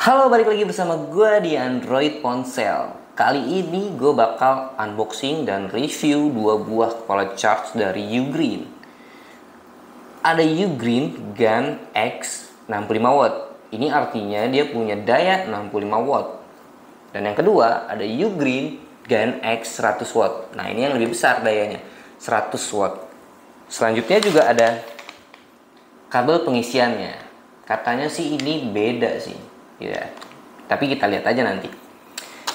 Halo, balik lagi bersama gue di Android Ponsel. Kali ini gue bakal unboxing dan review dua buah kepala charge dari Ugreen. Ada Ugreen GAN X 65 watt. Ini artinya dia punya daya 65 watt. Dan yang kedua ada Ugreen GAN X 100 watt. Nah, ini yang lebih besar dayanya, 100 watt. Selanjutnya juga ada kabel pengisiannya. Katanya sih ini beda sih. Ya, tapi kita lihat aja nanti.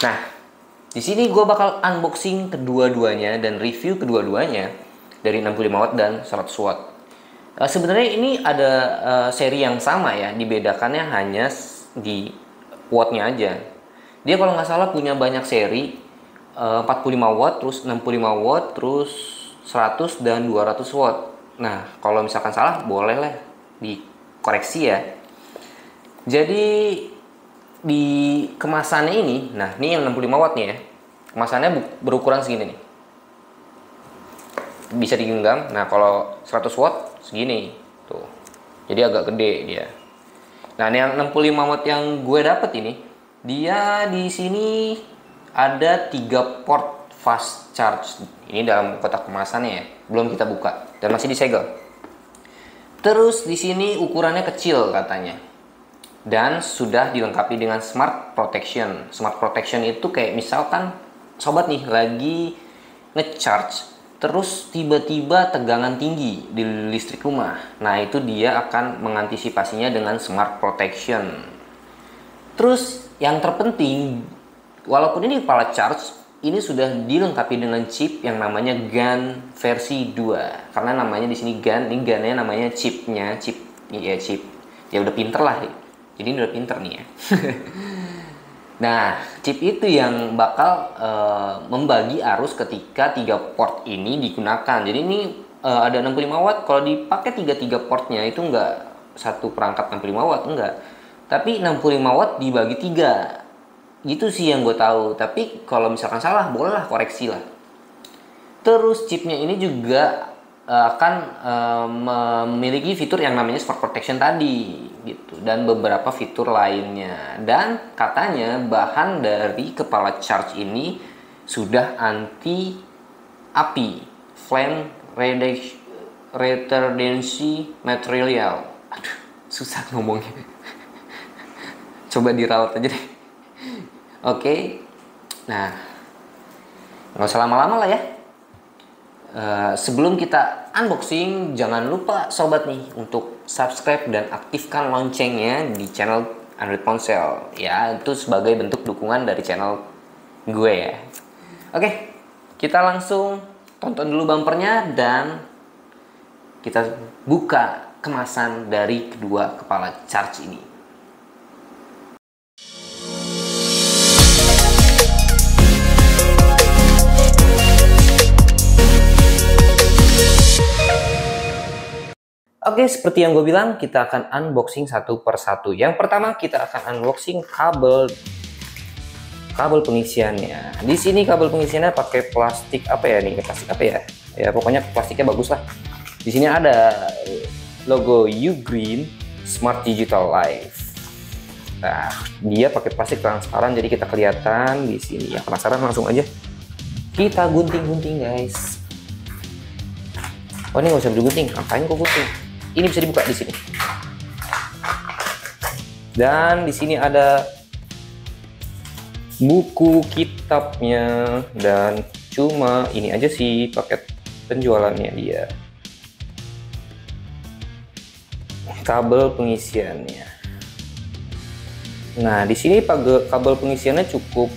Nah, di sini gue bakal unboxing kedua-duanya dan review kedua-duanya dari 65 watt dan 100 watt. Sebenarnya ini ada seri yang sama ya, dibedakannya hanya di wattnya aja. Dia kalau nggak salah punya banyak seri, 45 watt, terus 65 watt, terus 100 dan 200 watt. Nah, kalau misalkan salah boleh lah dikoreksi ya. Jadi di kemasannya ini, nah ini yang 65 watt nih ya, kemasannya berukuran segini nih, bisa digenggam. Nah kalau 100 watt segini tuh, jadi agak gede dia. Nah ini yang 65 watt yang gue dapet ini, dia di sini ada 3 port fast charge. Ini dalam kotak kemasannya ya, belum kita buka dan masih disegel. Terus di sini ukurannya kecil katanya. Dan sudah dilengkapi dengan Smart Protection. Smart Protection itu kayak misalkan sobat nih lagi ngecharge, terus tiba-tiba tegangan tinggi di listrik rumah. Nah itu dia akan mengantisipasinya dengan Smart Protection. Terus yang terpenting, walaupun ini kepala charge, ini sudah dilengkapi dengan chip yang namanya GAN versi 2. Karena namanya di sini GAN, ini GAN-nya namanya chipnya, chip. Ya udah pinter lah. Jadi ini udah pinter nih ya. Nah, chip itu yang bakal membagi arus ketika 3 port ini digunakan. Jadi ini ada 65 watt. Kalau dipakai 3 portnya itu enggak satu perangkat 65 watt, enggak. Tapi 65 watt dibagi 3. Gitu sih yang gue tahu. Tapi kalau misalkan salah, bolehlah koreksi lah. Terus chipnya ini juga akan memiliki fitur yang namanya Smart Protection tadi gitu, dan beberapa fitur lainnya. Dan katanya bahan dari kepala charge ini sudah anti api, flame retardancy material. Aduh, susah ngomongnya. Coba dirawat aja deh. Oke. Nah, nggak usah lama-lama lah ya. Sebelum kita unboxing, jangan lupa sobat nih untuk subscribe dan aktifkan loncengnya di channel Android Ponsel ya, itu sebagai bentuk dukungan dari channel gue ya. Oke, kita langsung tonton dulu bumpernya dan kita buka kemasan dari kedua kepala charge ini. Oke, seperti yang gue bilang, kita akan unboxing satu per satu. Yang pertama kita akan unboxing kabel pengisiannya. Di sini kabel pengisiannya pakai plastik apa ya nih? Plastik apa ya? Ya pokoknya plastiknya bagus lah. Di sini ada logo Ugreen Smart Digital Life. Nah, dia pakai plastik transparan jadi kita kelihatan di sini. Yang penasaran langsung aja kita gunting-gunting, guys. Oh, ini nggak usah digunting. Ngapain kok gunting? Ini bisa dibuka di sini. Dan di sini ada buku kitabnya dan cuma ini aja sih paket penjualannya dia. Kabel pengisiannya. Nah, di sini kabel pengisiannya cukup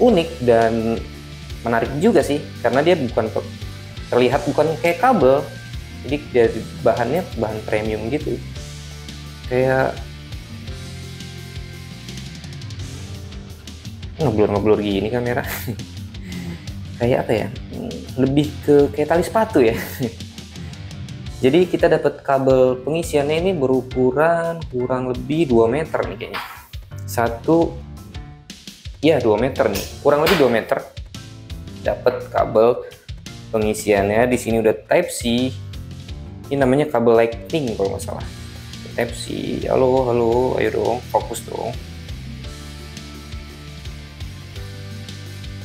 unik dan menarik juga sih, karena dia terlihat bukan kayak kabel. Jadi dari bahannya bahan premium gitu, kayak ngeblur gini kamera. Kayak apa ya, lebih ke kayak tali sepatu ya. Jadi kita dapat kabel pengisiannya ini berukuran kurang lebih 2 meter nih kayaknya. 2 meter nih, kurang lebih 2 meter. Dapat kabel pengisiannya. Di sini udah Type C. Ini namanya kabel Lightning kalau nggak salah. Type C. Halo, ayo dong, fokus dong.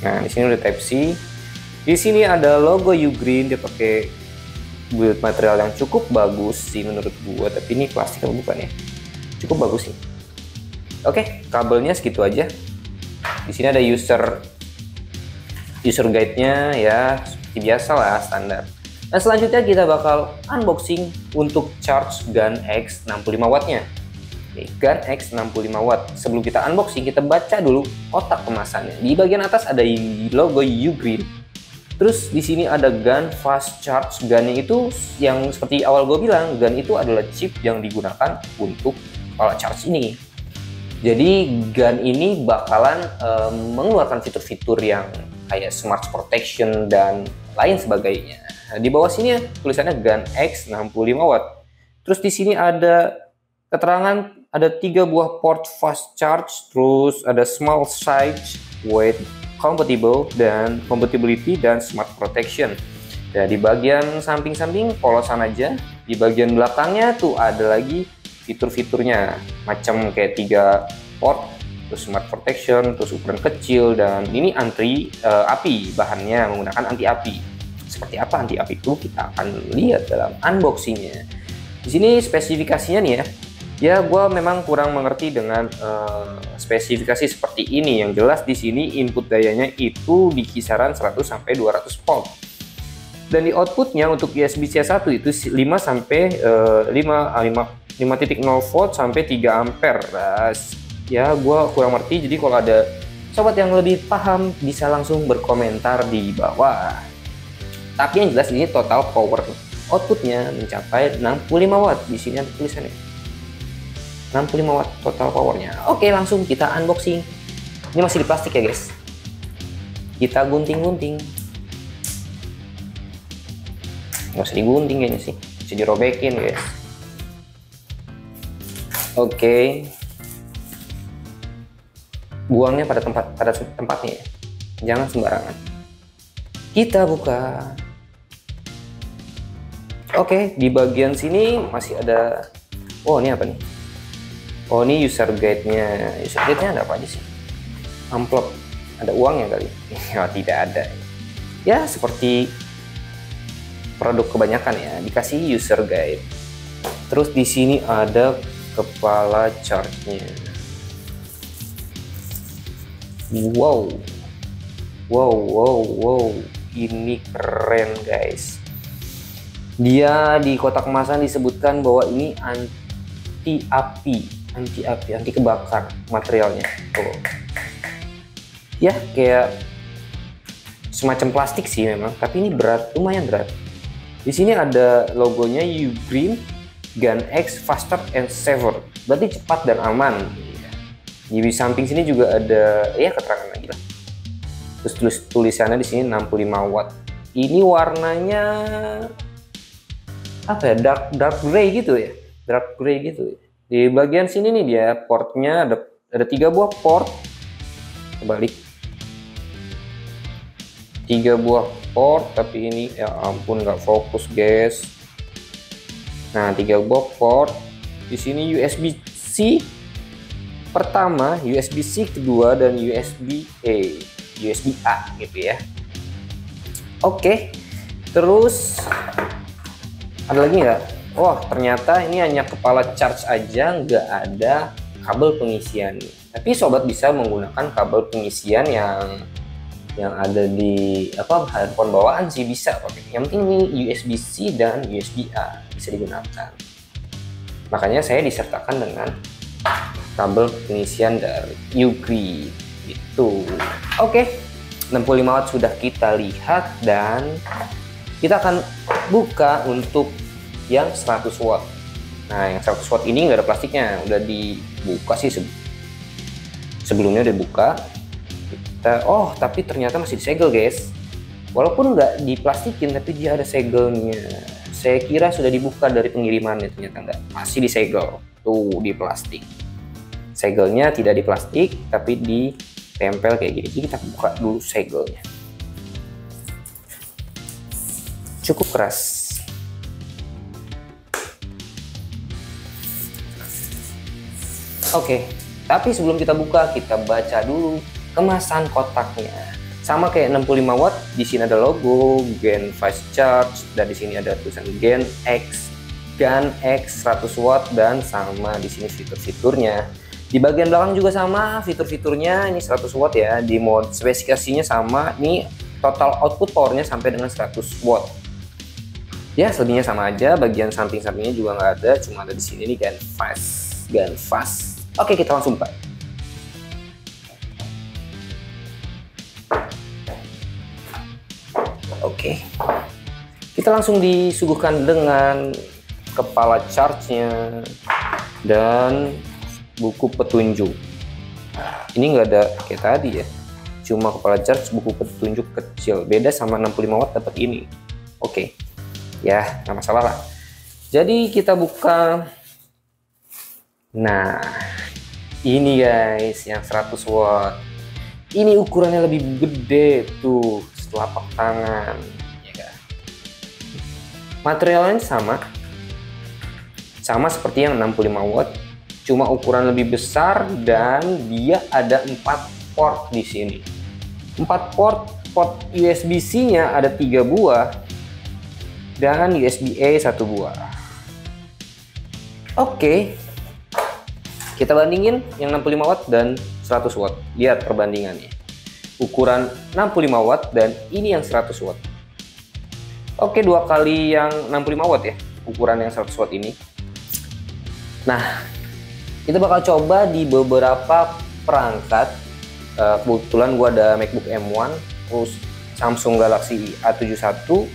Nah, di sini udah Type C. Di sini ada logo Ugreen, dia pakai build material yang cukup bagus sih menurut gua, tapi ini plastik atau bukan ya? Cukup bagus sih. Oke, kabelnya segitu aja. Di sini ada user guide-nya ya, seperti biasa lah, standar. Nah, selanjutnya kita bakal unboxing untuk charge Gun X 65 watt-nya. Nih, Gun X 65 watt. Sebelum kita unboxing, kita baca dulu kotak kemasannya. Di bagian atas ada logo Ugreen. Terus di sini ada gun fast charge. Gunnya itu yang seperti awal gue bilang, gun itu adalah chip yang digunakan untuk kepala charge ini. Jadi gun ini bakalan mengeluarkan fitur-fitur yang kayak smart protection dan lain sebagainya. Nah, di bawah sini tulisannya Gun X 65 watt. Terus di sini ada keterangan, ada 3 buah port fast charge, terus ada small size, weight compatible, dan compatibility, dan smart protection. Ya, di bagian samping-samping polosan aja. Di bagian belakangnya tuh ada lagi fitur-fiturnya, macam kayak 3 port, terus smart protection, terus ukuran kecil, dan ini anti api, bahannya menggunakan anti api. Seperti apa anti api itu kita akan lihat dalam unboxingnya. Di sini spesifikasinya nih ya, gue memang kurang mengerti dengan spesifikasi seperti ini. Yang jelas di sini input dayanya itu di kisaran 100 sampai 200 volt. Dan di outputnya untuk USB-C 1 itu 5 sampai 5.0 volt sampai 3 ampere. Nah, ya gue kurang ngerti. Jadi kalau ada sobat yang lebih paham bisa langsung berkomentar di bawah. Tapi yang jelas ini total power outputnya mencapai 65 watt. Di sini ada tulisannya 65 watt total powernya. Oke, langsung kita unboxing. Ini masih di plastik ya guys. Kita gunting-gunting. Nggak usah digunting kayaknya sih, bisa dirobekin guys. Oke, buangnya pada tempatnya ya, jangan sembarangan. Kita buka. Oke, di bagian sini masih ada, oh ini apa nih? Oh ini user guide-nya. User guide-nya ada apa aja sih? Amplop, ada uangnya kali? Ya tidak ada. Ya seperti produk kebanyakan ya, dikasih user guide. Terus di sini ada kepala charge-nya. Wow, ini keren guys. Dia di kotak kemasan disebutkan bahwa ini anti kebakar materialnya. Tuh. Ya kayak semacam plastik sih memang, tapi ini berat, lumayan berat. Di sini ada logonya Ugreen Gun X Faster and Safer, berarti cepat dan aman. Di samping sini juga ada ya keterangan lagi lah. Terus tulisannya di sini 65 watt. Ini warnanya apa ya? Dark gray gitu ya. Dark gray gitu. Di bagian sini nih dia portnya ada 3 buah port. Kebalik. 3 buah port, tapi ini ya ampun nggak fokus guys. Nah 3 buah port. Di sini USB-C pertama, USB-C kedua, dan USB-A gitu ya. Oke, terus ada lagi nggak? Wah ternyata ini hanya kepala charge aja, nggak ada kabel pengisian. Tapi sobat bisa menggunakan kabel pengisian yang ada di handphone bawaan sih bisa pakai. Yang penting ini USB-C dan USB-A bisa digunakan. Makanya saya disertakan dengan kabel pengisian dari Ugreen gitu. Oke, 65 watt sudah kita lihat, dan kita akan buka untuk yang 100 watt. Nah, yang 100 watt ini nggak ada plastiknya, udah dibuka sih sebelumnya udah buka. Oh, tapi ternyata masih disegel guys. Walaupun nggak diplastikin, tapi dia ada segelnya. Saya kira sudah dibuka dari pengirimannya, ternyata nggak, masih disegel. Tuh di plastik. Segelnya tidak di plastik, tapi ditempel kayak gini. Jadi kita buka dulu segelnya. Cukup keras. Oke, tapi sebelum kita buka, kita baca dulu kemasan kotaknya. Sama kayak 65 watt, di sini ada logo Gen Fast Charge, dan di sini ada tulisan Gen X, GaN X 100 watt, dan sama di sini fitur-fiturnya. Di bagian belakang juga sama fitur-fiturnya, ini 100 watt ya, di mode spesifikasinya sama, ini total output powernya sampai dengan 100 watt. Ya, selebihnya sama aja, bagian samping-sampingnya juga nggak ada, cuma ada di sini nih GaN Fast. Oke, kita langsung buka. Oke, kita langsung disuguhkan dengan kepala charge-nya dan buku petunjuk. Ini nggak ada kayak tadi ya, cuma kepala charge, buku petunjuk kecil. Beda sama 65 watt dapat ini. Oke, ya nggak masalah lah. Jadi kita buka. Nah, ini guys yang 100 watt. Ini ukurannya lebih gede tuh, telapak tangan ya kan. Materialnya sama seperti yang 65 watt, cuma ukuran lebih besar dan dia ada 4 port di sini. 4 port USB-C-nya ada 3 buah dan USB-A 1 buah. Oke, kita bandingin yang 65 watt dan 100 watt. Lihat perbandingannya. Ukuran 65 watt dan ini yang 100 watt. Oke, 2 kali yang 65 watt ya, ukuran yang 100 watt ini. Nah, kita bakal coba di beberapa perangkat. Kebetulan gua ada MacBook M1, terus Samsung Galaxy A71,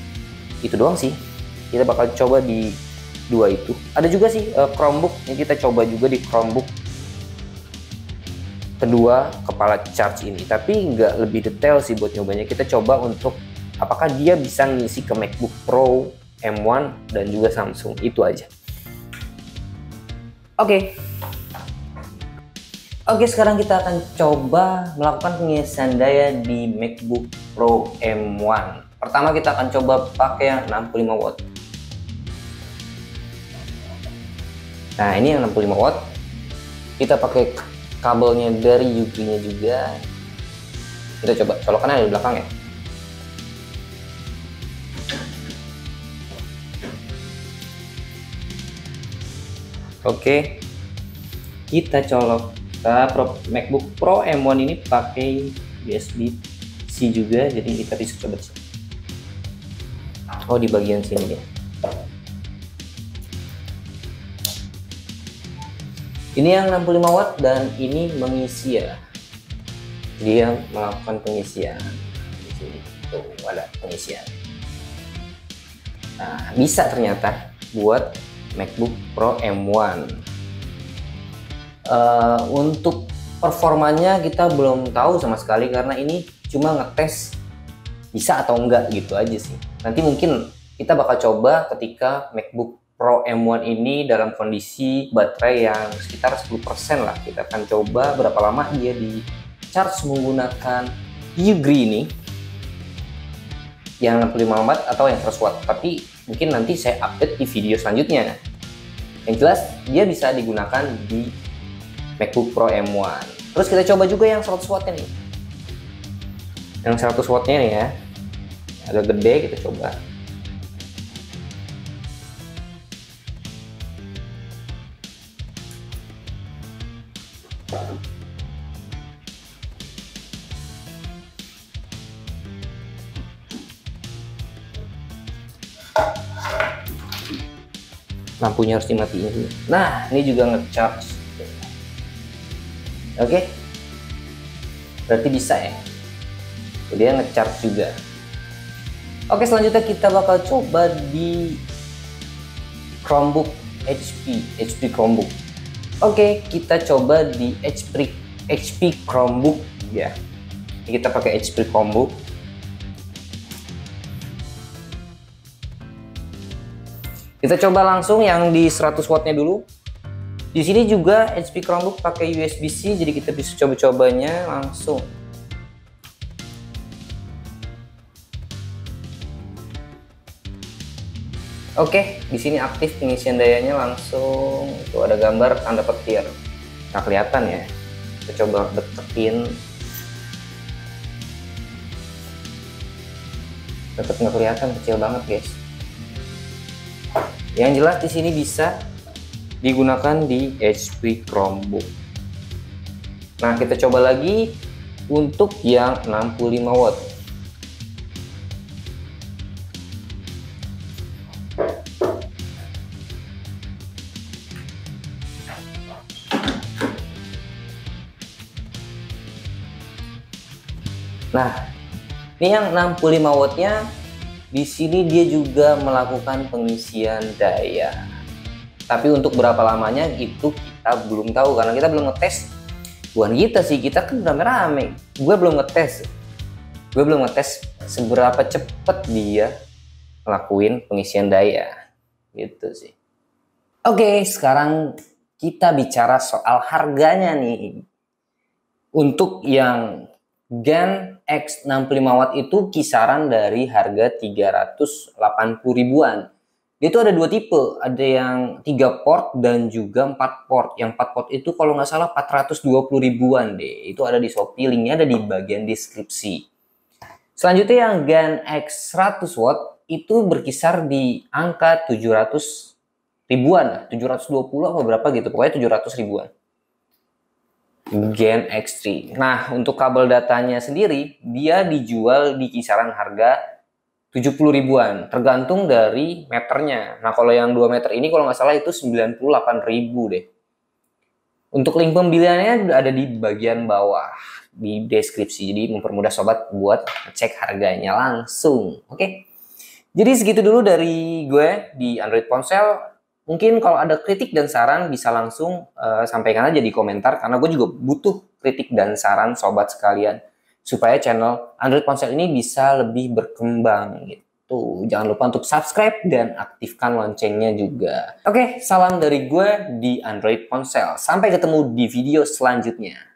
itu doang sih. Kita bakal coba di 2 itu. Ada juga sih Chromebook, yang kita coba juga di Chromebook kedua kepala charge ini, tapi nggak lebih detail sih buat nyobanya. Kita coba untuk apakah dia bisa ngisi ke MacBook Pro, M1, dan juga Samsung, itu aja. Oke, sekarang kita akan coba melakukan pengisian daya di MacBook Pro M1. Pertama kita akan coba pakai yang 65 watt. Nah, ini yang 65 watt. Kita pakai kabelnya dari Ugreen-nya juga. Kita coba colokannya di belakang ya. Oke, kita colok. MacBook Pro M1 ini pakai USB-C juga, jadi kita bisa coba. Oh, di bagian sini ya. Ini yang 65 watt dan ini mengisi ya. Dia melakukan pengisian. Di sini tuh ada pengisian. Nah, bisa ternyata buat MacBook Pro M1. Untuk performanya kita belum tahu sama sekali karena ini cuma ngetes bisa atau enggak gitu aja sih. Nanti mungkin kita bakal coba ketika MacBook Pro M1 ini dalam kondisi baterai yang sekitar 10% lah. Kita akan coba berapa lama dia di charge menggunakan Ugreen ini yang 65 watt atau yang 100 watt. Tapi mungkin nanti saya update di video selanjutnya. Yang jelas dia bisa digunakan di MacBook Pro M1. Terus kita coba juga yang 100 wattnya nih. Yang 100 wattnya nih ya, agak gede, kita coba. Lampunya harus dimatiin dulu. Nah, ini juga nge-charge. Oke, berarti bisa ya. Dia nge-charge juga. Oke, selanjutnya kita bakal coba di Chromebook HP Chromebook. Oke, kita coba di HP Chromebook ya. Kita pakai HP Chromebook. Kita coba langsung yang di 100 wattnya dulu. Di sini juga HP Chromebook pakai USB-C, jadi kita bisa coba-cobanya langsung. Oke, di sini aktif pengisian dayanya langsung. Tuh ada gambar tanda petir. Nggak kelihatan ya. Kita coba deketin. Tetap nggak kelihatan, kecil banget guys. Yang jelas di sini bisa digunakan di HP Chromebook. Nah, kita coba lagi untuk yang 65 watt. Nah, ini yang 65 wattnya, di sini dia juga melakukan pengisian daya. Tapi untuk berapa lamanya itu kita belum tahu karena kita belum ngetes. Bukan kita sih, kita kan rame-rame. Gue belum ngetes seberapa cepet dia ngelakuin pengisian daya. Gitu sih. Oke, sekarang kita bicara soal harganya nih. Untuk yang Gen X 65 watt itu kisaran dari harga 380 ribuan. Dia itu ada dua tipe, ada yang 3 port dan juga 4 port. Yang 4 port itu kalau nggak salah 420 ribuan deh. Itu ada di Shopee, linknya ada di bagian deskripsi. Selanjutnya yang Gen X 100 watt itu berkisar di angka 700 ribuan, 720 atau berapa gitu, pokoknya 700 ribuan. Gen X3. Nah, untuk kabel datanya sendiri, dia dijual di kisaran harga 70 ribuan, tergantung dari meternya. Nah, kalau yang 2 meter ini kalau nggak salah itu 98 ribu deh. Untuk link pembeliannya ada di bagian bawah, di deskripsi. Jadi mempermudah sobat buat cek harganya langsung. Oke? Jadi segitu dulu dari gue di Android Ponsel. Mungkin kalau ada kritik dan saran bisa langsung sampaikan aja di komentar, karena gue juga butuh kritik dan saran sobat sekalian supaya channel Android Ponsel ini bisa lebih berkembang gitu. Jangan lupa untuk subscribe dan aktifkan loncengnya juga. Oke, salam dari gue di Android Ponsel. Sampai ketemu di video selanjutnya.